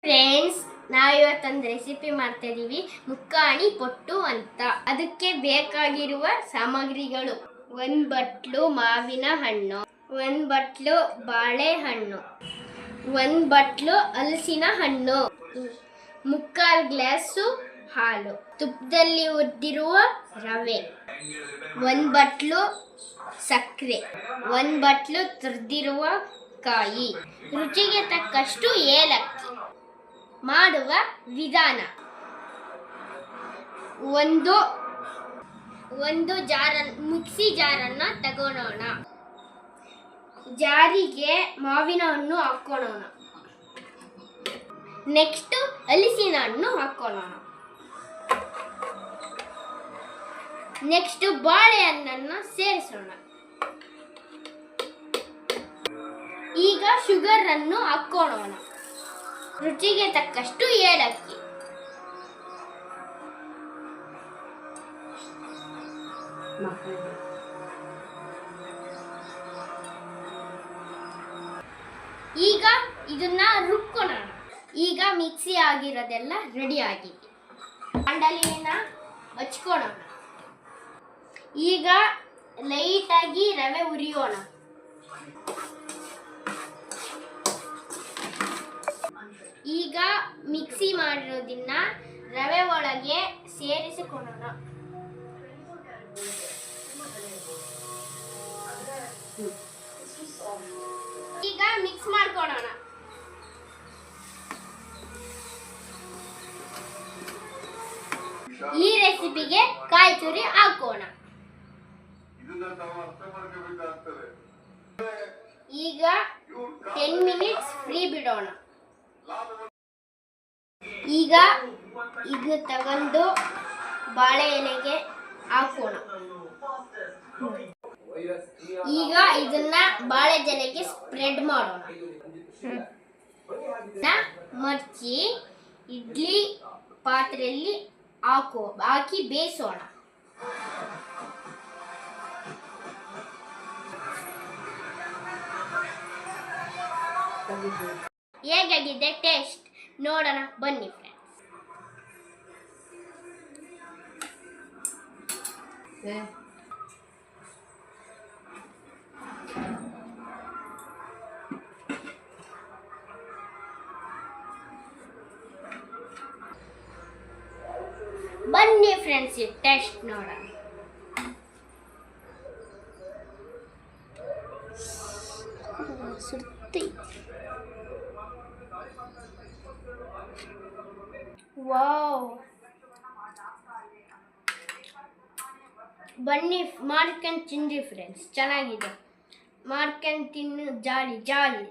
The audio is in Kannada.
ಫ್ರೆಂಡ್ಸ್, ನಾವಿವತ್ತೊಂದು ರೆಸಿಪಿ ಮಾಡ್ತಾ ಇದೀವಿ. ಮುಕ್ಕಾಣಿ ಪೊಟ್ಟು ಅಂತ. ಅದಕ್ಕೆ ಬೇಕಾಗಿರುವ ಸಾಮಗ್ರಿಗಳು: 1 ಬಟ್ಲು ಮಾವಿನ ಹಣ್ಣು, 1 ಬಟ್ಲು ಬಾಳೆಹಣ್ಣು, 1 ಬಟ್ಲು ಹಲಸಿನ ಹಣ್ಣು, 3/4 ಗ್ಲಾಸು ಹಾಲು, ತುಪ್ಪದಲ್ಲಿ ಹುರಿದಿರುವ ರವೆ, 1 ಬಟ್ಲು ಸಕ್ಕರೆ, 1 ಬಟ್ಲು ತುರಿದಿರುವ ಕಾಯಿ, ರುಚಿಗೆ ತಕ್ಕಷ್ಟು ಏಲಕ್ಕಿ. ಮಾಡುವ ವಿಧಾನ: ಒಂದು ಮಿಕ್ಸಿ ಜಾರನ್ನು ತಗೊಳ್ಳೋಣ. ಜಾರಿಗೆ ಮಾವಿನ ಹಣ್ಣು ಹಾಕೊಳ್ಳೋಣ. ನೆಕ್ಸ್ಟ್ ಹಲಸಿನ ಹಣ್ಣು ಹಾಕೊಳ್ಳೋಣ. ನೆಕ್ಸ್ಟ್ ಬಾಳೆಹಣ್ಣನ್ನು ಸೇರಿಸೋಣ. ಈಗ ಶುಗರ್ ಅನ್ನು ಹಾಕೊಳ್ಳೋಣ. ರುಚಿಗೆ ತಕ್ಕಷ್ಟು ಏಲಕ್ಕಿ. ಈಗ ಇದನ್ನ ರುಬ್ಕೊಳ್ಳೋಣ. ಈಗ ಮಿಕ್ಸಿ ಆಗಿರೋದೆಲ್ಲ ರೆಡಿ ಆಗಿದೆ. ಬಾಂಡಲಿನ ಹಚ್ಕೊಳ್ಳೋಣ. ಈಗ ಲೈಟಾಗಿ ರವೆ ಹುರಿಯೋಣ. ಈಗ ಮಿಕ್ಸಿ ಮಾಡಿರೋದನ್ನ ರವೆ ಒಳಗೆ ಸೇರಿಸಿಕೊಳ್ಳೋಣ. ಈಗ ಮಿಕ್ಸ್ ಮಾಡ್ಕೊಳ್ಳೋಣ. ಈ ರೆಸಿಪಿಗೆ ಕಾಯಿ ತುರಿ ಹಾಕೋಣ. ಈಗ 10 ಮಿನಿಟ್ಸ್ ಫ್ರೀ ಬಿಡೋಣ. ಈಗ ಇದನ್ನ ತಗೊಂಡು ಬಾಳೆ ಎಲೆಗೆ ಹಾಕೋಣ. ಈಗ ಇದನ್ನ ಬಾಳೆ ಎಲೆಗೆ ಸ್ಪ್ರೆಡ್ ಮಾಡೋಣ. ಮರ್ಚಿ ಇಡ್ಲಿ ಪಾತ್ರೆಯಲ್ಲಿ ಹಾಕಿ ಬೇಯಿಸೋಣ. ಹೇಗಾಗಿದೆ ಟೇಸ್ಟ್ ನೋಡೋಣ ಬನ್ನಿ ಫ್ರೆಂಡ್ಸ್. ಬನ್ನಿ ಫ್ರೆಂಡ್ಸ್, ಟೇಸ್ಟ್ ನೋಡೋಣ. ವಾವ್, ಬನ್ನಿ ಮಾಡ್ಕೊಂಡು ತಿನ್ನಿ ಫ್ರೆಂಡ್ಸ್, ಚೆನ್ನಾಗಿದೆ. ಮಾಡ್ಕೊಂಡು ತಿನ್ನು, ಜಾಲಿ ಜಾಲಿ.